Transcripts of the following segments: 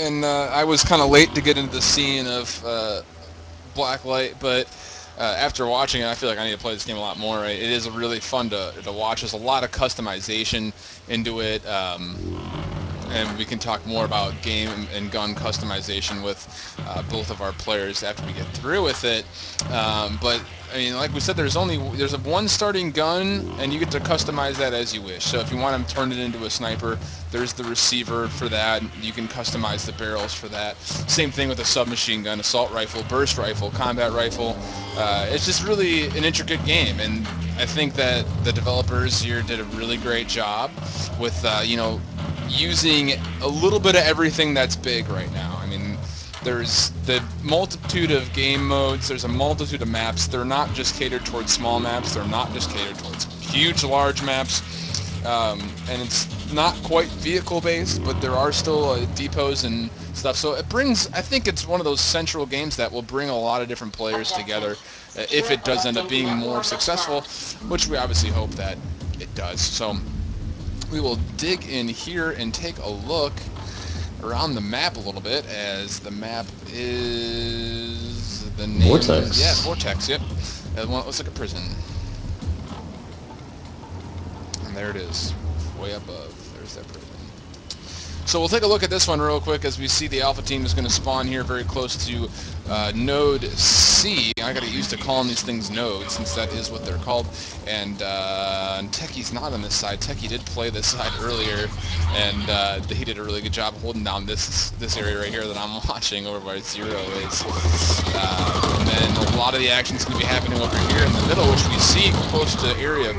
and I was kind of late to get into the scene of Blacklight, but after watching it, I feel like I need to play this game a lot more. Right? It is really fun to watch. There's a lot of customization into it. And we can talk more about game and gun customization with both of our players after we get through with it. But I mean, like we said, there's a one starting gun, and you get to customize that as you wish. So if you want to turn it into a sniper, there's the receiver for that. You can customize the barrels for that. Same thing with a submachine gun, assault rifle, burst rifle, combat rifle. It's just really an intricate game, and I think that the developers here did a really great job with using a little bit of everything that's big right now. I mean, there's the multitude of game modes, there's a multitude of maps. They're not just catered towards small maps, they're not just catered towards huge, large maps. And it's not quite vehicle-based, but there are still depots and stuff. So it brings, I think it's one of those central games that will bring a lot of different players together if it does end up being more successful, which we obviously hope that it does. So we will dig in here and take a look around the map a little bit, as the map is the name. Vortex. Yeah, Vortex, yep. It looks like a prison. And there it is, way above. There's that prison. So we'll take a look at this one real quick as we see the Alpha team is going to spawn here very close to Node C. I got to get used to calling these things nodes, since that is what they're called. And Techie's not on this side. Techie did play this side earlier, and he did a really good job holding down this area right here that I'm watching over where Zero is. And then a lot of the action's going to be happening over here in the middle, which we see close to Area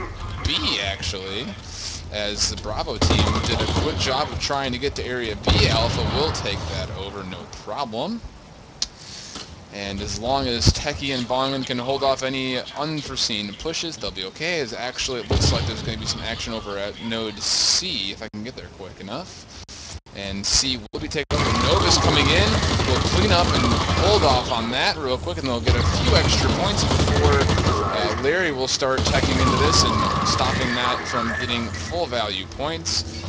B, actually, as the Bravo team did a good job of trying to get to Area B. Alpha will take that over, no problem. And as long as Techie and Bongan can hold off any unforeseen pushes, they'll be okay, as actually it looks like there's going to be some action over at Node C, if I can get there quick enough. And C will be taken over. Nova's coming in. We'll clean up and hold off on that real quick, and they'll get a few extra points before Larry will start teching into this and stopping that from getting full value points.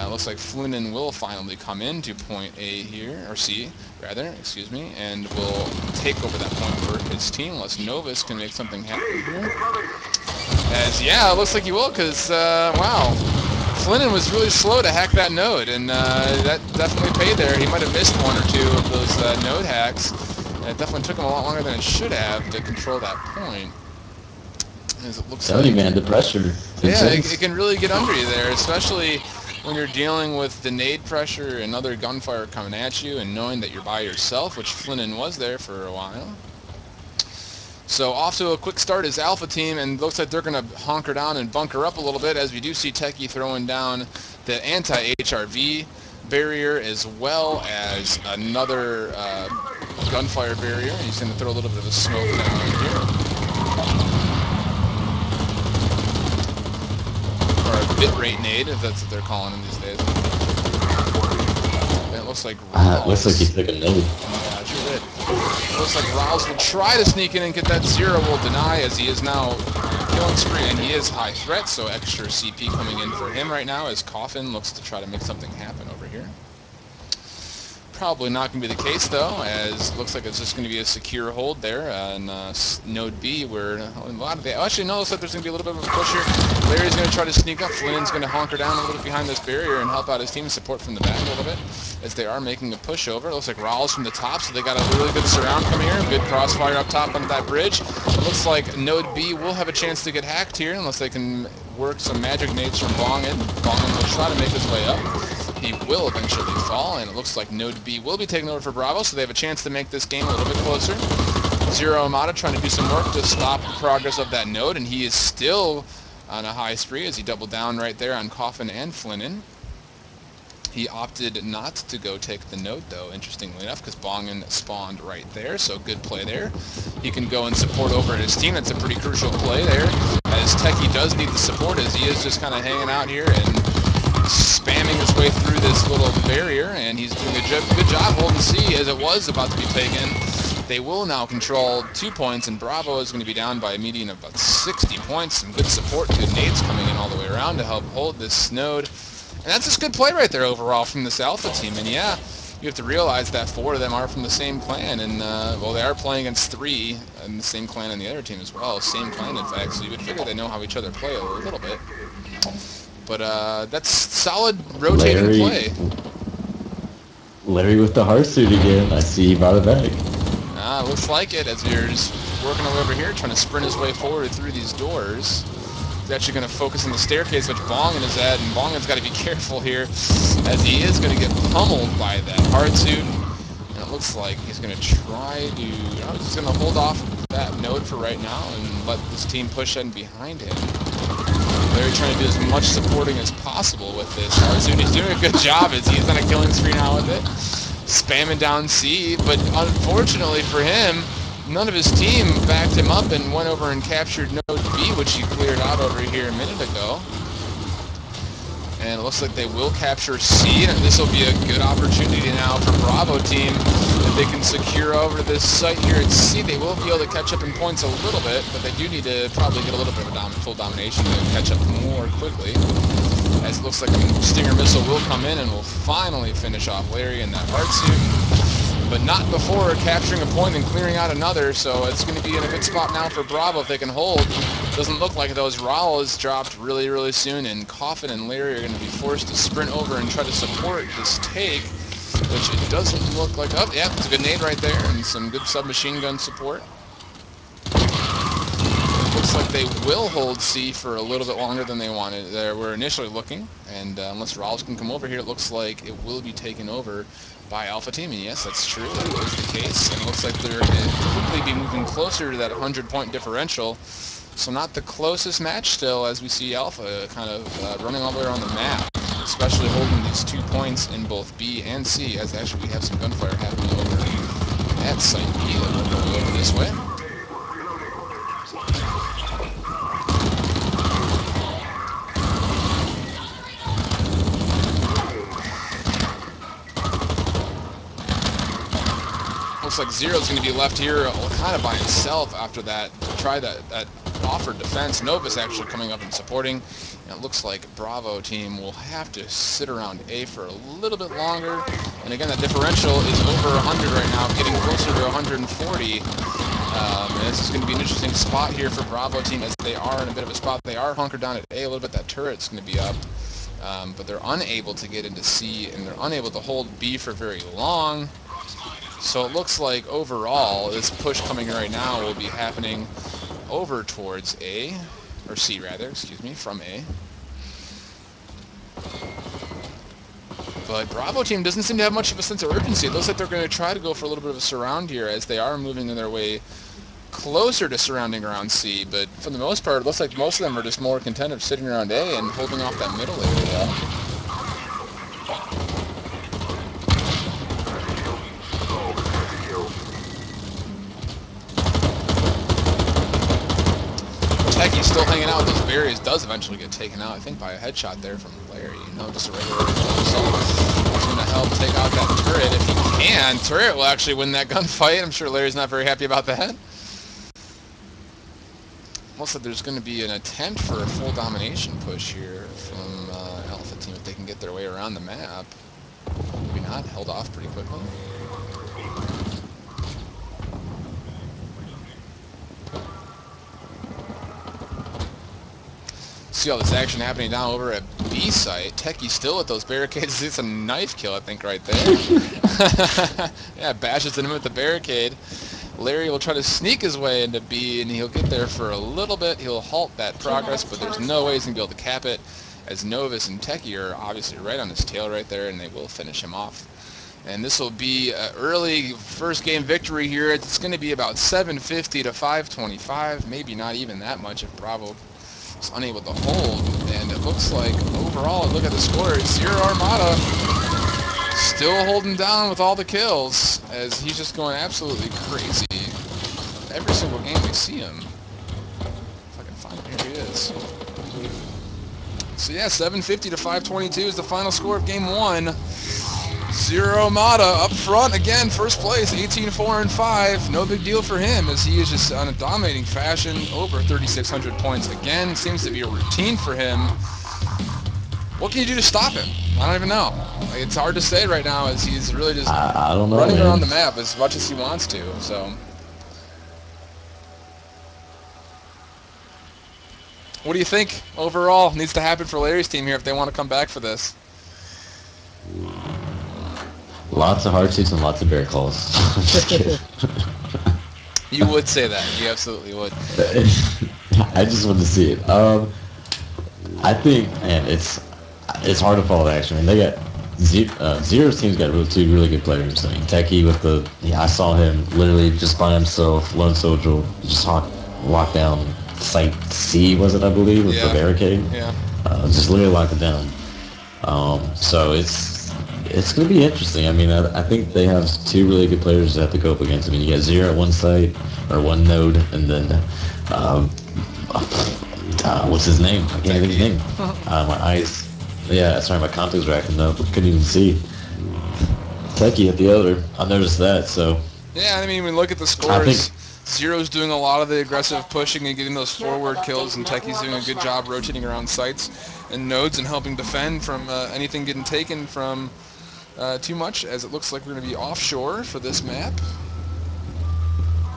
Looks like Flunin will finally come in to point A here, or C, rather, excuse me, and will take over that point for his team, unless Novus can make something happen here. As, yeah, it looks like he will, because, wow, Flunin was really slow to hack that node, and that definitely paid there. He might have missed one or two of those node hacks, and it definitely took him a lot longer than it should have to control that point. As it looks like, man, the pressure. Yeah, it can really get under you there, especially when you're dealing with the nade pressure and other gunfire coming at you, and knowing that you're by yourself, which Flinnan was there for a while. So off to a quick start is Alpha team, and looks like they're going to hunker down and bunker up a little bit, as we do see Techie throwing down the anti-HRV barrier, as well as another gunfire barrier. He's going to throw a little bit of a smoke down here. Or a bitrate nade, if that's what they're calling them these days. And it looks like it looks like he took a node. Yeah, it sure did. It looks like Rouse will try to sneak in and get that Zero, will deny, as he is now killing spree, and he is high threat, so extra CP coming in for him right now, as Coffin looks to try to make something happen over here. Probably not going to be the case, though, as it looks like it's just going to be a secure hold there on Node B, where a lot of the... Actually, no, it looks like there's going to be a little bit of a push here. Larry's going to try to sneak up. Flynn's going to honker down a little bit behind this barrier and help out his team, support from the back a little bit, as they are making a push over. It looks like Rawls from the top, so they got a really good surround coming here. Good crossfire up top on that bridge. It looks like Node B will have a chance to get hacked here, unless they can work some magic nades from Bongan. Bongan will try to make his way up. He will eventually fall, and it looks like Node B will be taking over for Bravo, so they have a chance to make this game a little bit closer. Zero Amada trying to do some work to stop the progress of that node, and he is still on a high spree as he doubled down right there on Coffin and Flinnan. He opted not to go take the node, though, interestingly enough, because Bongan spawned right there, so good play there. He can go and support over at his team. That's a pretty crucial play there, as Techie does need the support, as he is just kind of hanging out here and spamming his way through this little barrier, and he's doing a good job holding C, as it was about to be taken. They will now control 2 points, and Bravo is going to be down by a median of about 60 points. Some good support, good nades coming in all the way around to help hold this node. And that's just good play right there overall from this Alpha team. And yeah, you have to realize that 4 of them are from the same clan, and well, they are playing against 3 in the same clan on the other team as well. Same clan, in fact, so you would figure they know how each other play a little bit. But that's solid rotating play. Larry with the heart suit again. I see he brought it back. Looks like it, as we're just working over here, trying to sprint his way forward through these doors. He's actually going to focus on the staircase, which Bongan is at, and Bongan's got to be careful here, as he is going to get pummeled by that hard suit. And it looks like he's going to try to, he's going to hold off that node for right now and let this team push in behind him. Larry trying to do as much supporting as possible with this hard suit. He's doing a good job as he's on a killing spree now with it, spamming down C, but unfortunately for him, none of his team backed him up and went over and captured node B, which he cleared out over here a minute ago. And it looks like they will capture C, and this will be a good opportunity now for Bravo team. If they can secure over this site here at C, they will be able to catch up in points a little bit, but they do need to probably get a little bit of a full domination to catch up more quickly. As it looks like a Stinger missile will come in and will finally finish off Larry in that hard suit. But not before capturing a point and clearing out another, so it's going to be in a good spot now for Bravo if they can hold. Doesn't look like it though, as Raul is dropped really, really soon, and Coffin and Larry are going to be forced to sprint over and try to support this take, which it doesn't look like. Oh, yeah, it's a good nade right there, and some good submachine gun support. Looks like they will hold C for a little bit longer than they wanted. They were initially looking, and unless Raul can come over here, it looks like it will be taken over by Alpha Team, and yes, that's true, that is the case, and it looks like they're going to quickly be moving closer to that 100-point differential, so not the closest match still, as we see Alpha kind of running all the way around the map, especially holding these 2 points in both B and C, as actually we have some gunfire happening over at Site B that will go over this way. Looks like Zero's going to be left here kind of by himself after that. Try that offered defense. Nova's actually coming up and supporting. And it looks like Bravo team will have to sit around A for a little bit longer. And again, that differential is over 100 right now, getting closer to 140. And this is going to be an interesting spot here for Bravo team, as they are in a bit of a spot. They are hunkered down at A a little bit. That turret's going to be up. But they're unable to get into C, and they're unable to hold B for very long. So it looks like overall, this push coming right now will be happening over towards A, or C rather, excuse me, from A. But Bravo team doesn't seem to have much of a sense of urgency. It looks like they're going to try to go for a little bit of a surround here, as they are moving in their way closer to surrounding around C, but for the most part, it looks like most of them are just more content of sitting around A and holding off that middle area. Techie's still hanging out with those barriers, does eventually get taken out, I think, by a headshot there from Larry. Just a regular assault. He's going to help take out that turret if he can. Turret will actually win that gunfight. I'm sure Larry's not very happy about that. Looks like there's going to be an attempt for a full domination push here from Alpha Team if they can get their way around the map. Maybe not, held off pretty quickly. See all this action happening down over at B site. Techie still at those barricades. It's a knife kill, I think, right there. Yeah, bashes him with the barricade. Larry will try to sneak his way into B, and he'll get there for a little bit. He'll halt that progress, but there's no way he's going to be able to cap it, as Novus and Techie are obviously right on his tail right there, and they will finish him off. And this will be an early first game victory here. It's going to be about 750 to 525, maybe not even that much if Bravo is unable to hold. And it looks like overall, look at the score, Zero Armada still holding down with all the kills, as he's just going absolutely crazy. Every single game we see him. If I can find him, here he is. So yeah, 750 to 522 is the final score of game one. Zero Armada up front again, first place, 18-4-5. No big deal for him, as he is just on a dominating fashion, over 3,600 points again. Seems to be a routine for him. What can you do to stop him? I don't even know. Like, it's hard to say right now as he's really just I don't know, running around man. the map as much as he wants to. So, what do you think overall needs to happen for Larry's team here if they want to come back for this? Lots of hard suits and lots of bear calls. I'm just kidding. You would say that. You absolutely would. I just want to see it. I think, man, it's hard to follow the action. I mean, they got Zero's team's got two really good players. I mean, Techie with I saw him literally just by himself, lone soldier, just lock down site C, was it, I believe, with the barricade. Yeah. Just literally locked it down. So it's going to be interesting. I mean, I think they have two really good players that have to go up against. I mean, you got Zero at one site, or one node, and then, what's his name? I can't think of his name. My eyes, sorry, my contacts were acting up. Couldn't even see. Techie at the other. I noticed that, so. Yeah, I mean, when we look at the scores, Zero's doing a lot of the aggressive pushing and getting those forward kills, and Techie's doing a good job rotating around sites and nodes and helping defend from anything getting taken from too much, as it looks like we're going to be offshore for this map.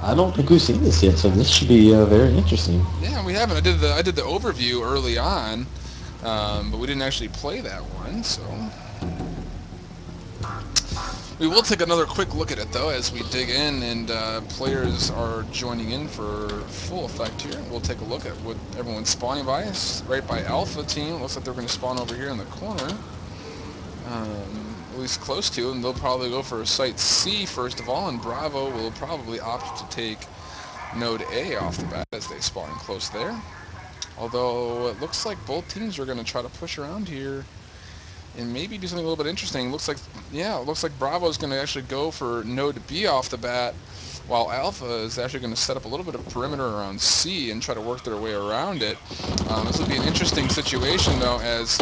I don't think we've seen this yet, so this should be very interesting. Yeah, we haven't. I did the overview early on, but we didn't actually play that one, so... We will take another quick look at it, though, as we dig in and players are joining in for full effect here. We'll take a look at what everyone's spawning by. It's right by Alpha team. Looks like they're going to spawn over here in the corner. At least close to, and they'll probably go for Site C first of all, and Bravo will probably opt to take Node A off the bat as they spawn close there. Although it looks like both teams are going to try to push around here and maybe do something a little bit interesting. Looks like, it looks like Bravo's going to actually go for Node B off the bat, while Alpha is actually going to set up a little bit of perimeter around C and try to work their way around it. This will be an interesting situation, though, as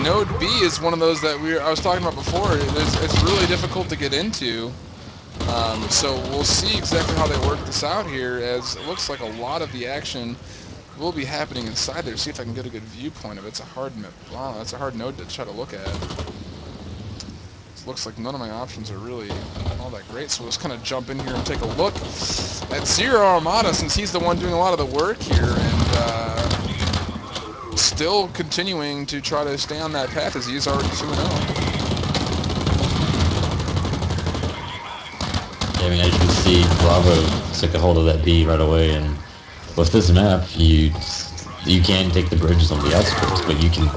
Node B is one of those that I was talking about before. It's really difficult to get into. So we'll see exactly how they work this out here, as it looks like a lot of the action will be happening inside there. See if I can get a good viewpoint of it. It's a hard map. Wow, that's a hard node to try to look at. It looks like none of my options are really all that great, so let's kind of jump in here and take a look at Zero Armada, since he's the one doing a lot of the work here, and still continuing to try to stay on that path, as he is already 2-0. I mean, as you can see, Bravo took a hold of that B right away, and with this map, you can take the bridges on the outskirts, but you can.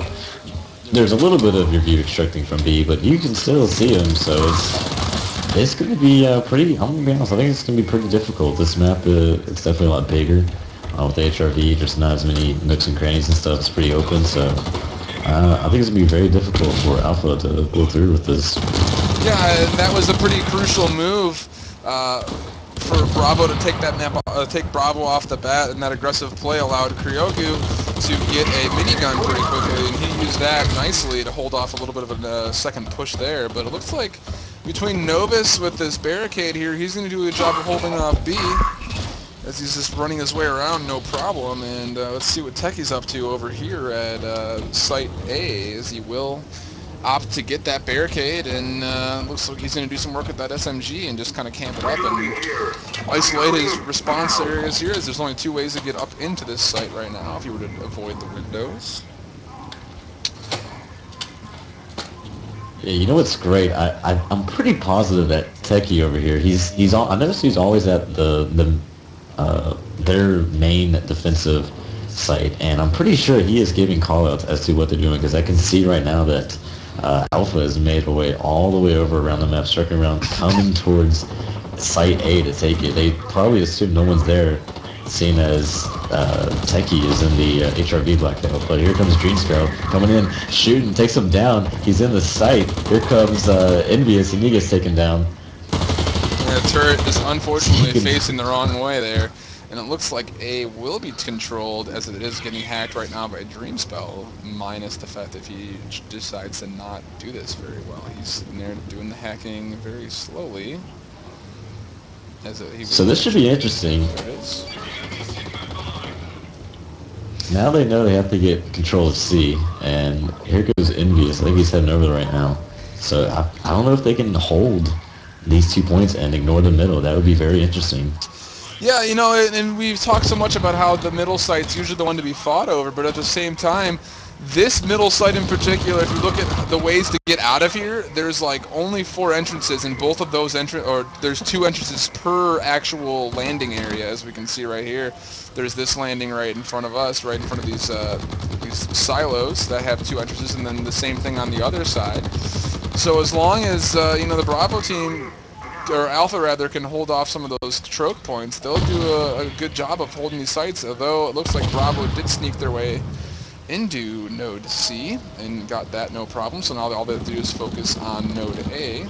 There's a little bit of your view extracting from B, but you can still see them. So it's going to be pretty. I'm going to be honest. I think it's going to be pretty difficult. This map, it's definitely a lot bigger. With the HRV, just not as many nooks and crannies and stuff. It's pretty open, so I think it's going to be very difficult for Alpha to go through with this. Yeah, and that was a pretty crucial move for Bravo to take that map, take Bravo off the bat, and that aggressive play allowed Kryoku to get a minigun pretty quickly, and he used that nicely to hold off a little bit of a second push there. But it looks like between Novus with this barricade here, he's going to do a good job of holding off B, as he's just running his way around, no problem. And let's see what Techie's up to over here at Site A, as he will opt to get that barricade, and looks like he's going to do some work with that SMG and just kind of camp it up and isolate his response areas here, as there's only two ways to get up into this site right now if you were to avoid the windows. Yeah, you know what's great? I'm pretty positive that Techie over here, I noticed he's always at their main defensive site, and I'm pretty sure he is giving callouts as to what they're doing, because I can see right now that Alpha has made her way all the way over around the map, circling around, coming towards Site A to take it. They probably assume no one's there, seeing as Techie is in the HRV blackout. But here comes Dream Scout coming in, shooting, takes him down. He's in the site. Here comes Envious, and he gets taken down. And the turret is unfortunately facing the wrong way there. And it looks like A will be controlled, as it is getting hacked right now by Dreamspell, minus the fact that he decides to not do this very well. He's sitting there doing the hacking very slowly. So this should be interesting. There it is. Now they know they have to get control of C, and here goes Envious. I think he's heading over there right now. So I don't know if they can hold these 2 points and ignore the middle. That would be very interesting. Yeah, and we've talked so much about how the middle site's usually the one to be fought over, but at the same time, this middle site in particular, if you look at the ways to get out of here, there's like only 4 entrances, and both of those there's 2 entrances per actual landing area, as we can see right here. There's this landing right in front of us, right in front of these silos that have 2 entrances, and then the same thing on the other side. So as long as the Bravo team, or Alpha rather, can hold off some of those choke points, they'll do a good job of holding these sites, although it looks like Bravo did sneak their way into node C and got that no problem. So now all they have to do is focus on node A.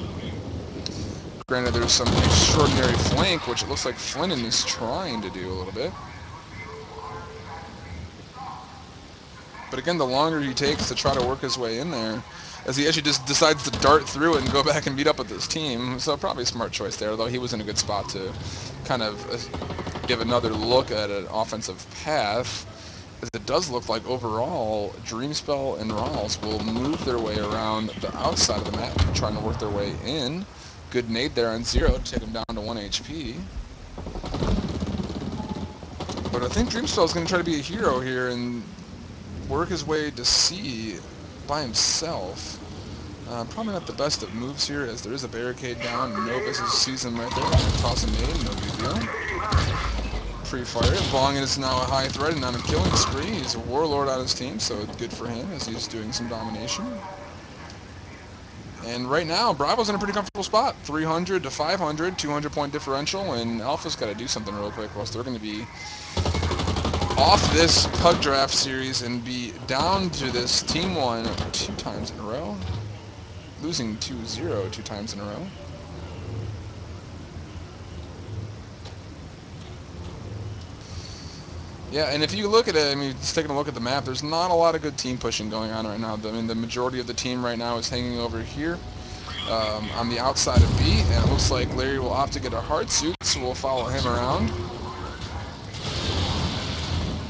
Granted, there's some extraordinary flank, which it looks like Flinnan is trying to do a little bit. But again, the longer he takes to try to work his way in there, as he actually just decides to dart through it and go back and meet up with his team. So probably a smart choice there, though he was in a good spot to kind of give another look at an offensive path. As it does look like overall, Dreamspell and Rawls will move their way around the outside of the map, trying to work their way in. Good nade there on Zero to take him down to 1 HP. But I think Dreamspell is going to try to be a hero here and work his way to C by himself. Probably not the best of moves here, as there is a barricade down. Novus sees him right there. Toss a nade, no big deal. Pre-fire. Vong is now a high threat and on a killing spree. He's a warlord on his team, so it's good for him as he's doing some domination. And right now, Bravo's in a pretty comfortable spot. 300 to 500, 200-point differential, and Alpha's got to do something real quick, or else they're going to be off this PUG draft series and be down to this Team 1 2 times in a row. Losing 2-0 2 times in a row. Yeah, and if you look at it, I mean, just taking a look at the map, there's not a lot of good team pushing going on right now. I mean, the majority of the team right now is hanging over here on the outside of B, and it looks like Larry will opt to get a hard suit, so we'll follow him around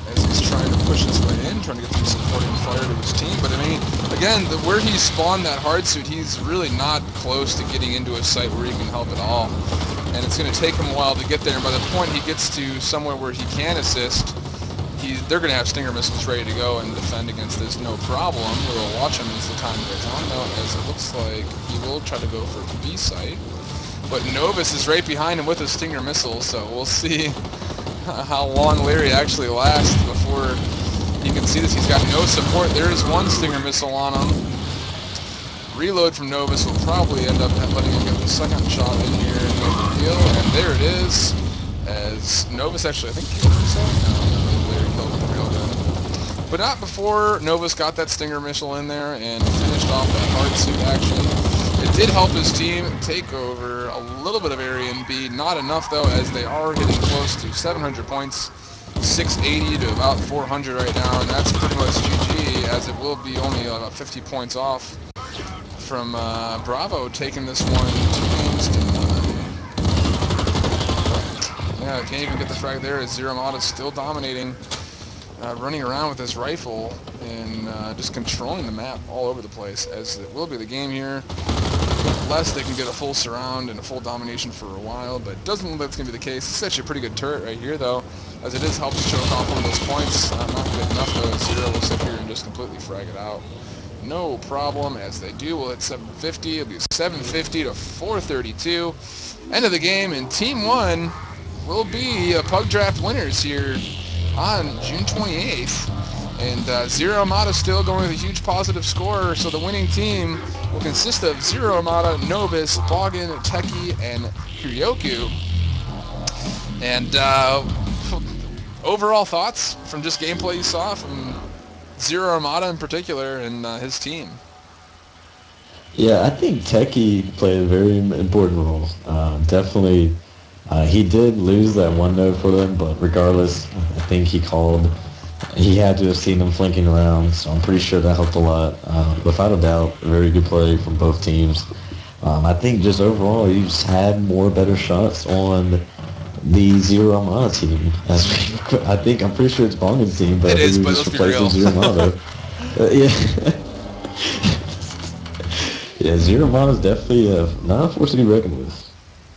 as he's trying to push his way in, trying to get some supporting fire to his team. But I mean, again, where he spawned that hard suit, he's really not close to getting into a site where he can help at all. And it's going to take him a while to get there, and by the point he gets to somewhere where he can assist, they're going to have Stinger missiles ready to go and defend against this no problem. We'll watch him as the time goes on, though, as it looks like he will try to go for the B site. But Novus is right behind him with a Stinger missile, so we'll see how long Larry actually lasts before you can see this. He's got no support. There is one Stinger missile on him. Reload from Novus will probably end up letting him get the second shot in here and make the deal. And there it is, as Novus actually, I think, killed himself. No, Larry killed with the reload. But not before Novus got that Stinger missile in there and finished off that hard suit action. It did help his team take over a little bit of area in B. Not enough, though, as they are getting close to 700 points. 680 to about 400 right now, and that's pretty much GG, as it will be only about 50 points off from Bravo taking this one 2 games to 9. Yeah, can't even get the frag there as Zero Mod is still dominating, running around with his rifle and just controlling the map all over the place, as it will be the game here. Unless they can get a full surround and a full domination for a while, but it doesn't look like that's going to be the case. It's actually a pretty good turret right here, though, as it is helping choke off one of those points. Not good enough, though. Zero will sit here and just completely frag it out. No problem, as they do. We'll hit 750. It'll be 750 to 432. End of the game, and Team 1 will be PUG Draft winners here on June 28th. And Zero Armada still going with a huge positive score, so the winning team will consist of Zero Armada, Novus, Boggin, Teki, and Hiryoku. And overall thoughts from just gameplay you saw from Zero Armada in particular and his team? Yeah, I think Teki played a very important role. Definitely, he did lose that one node for them, but regardless, I think he had to have seen them flanking around, so I'm pretty sure that helped a lot. Without a doubt, a very good play from both teams. I think just overall, he just had better shots on the Zero Armada team. I'm pretty sure it's Bongan's team, but It I think is, we but just let's be replaced real. with Zero Armada. Yeah. Yeah, Zero Armada is definitely not a force to be reckoned with.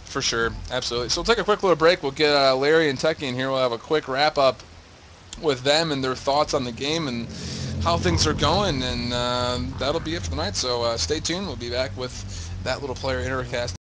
For sure, absolutely. So we'll take a quick little break. We'll get Larry and Techie in here. We'll have a quick wrap-up with them and their thoughts on the game and how things are going, and that'll be it for the night. So stay tuned. We'll be back with that little player intercast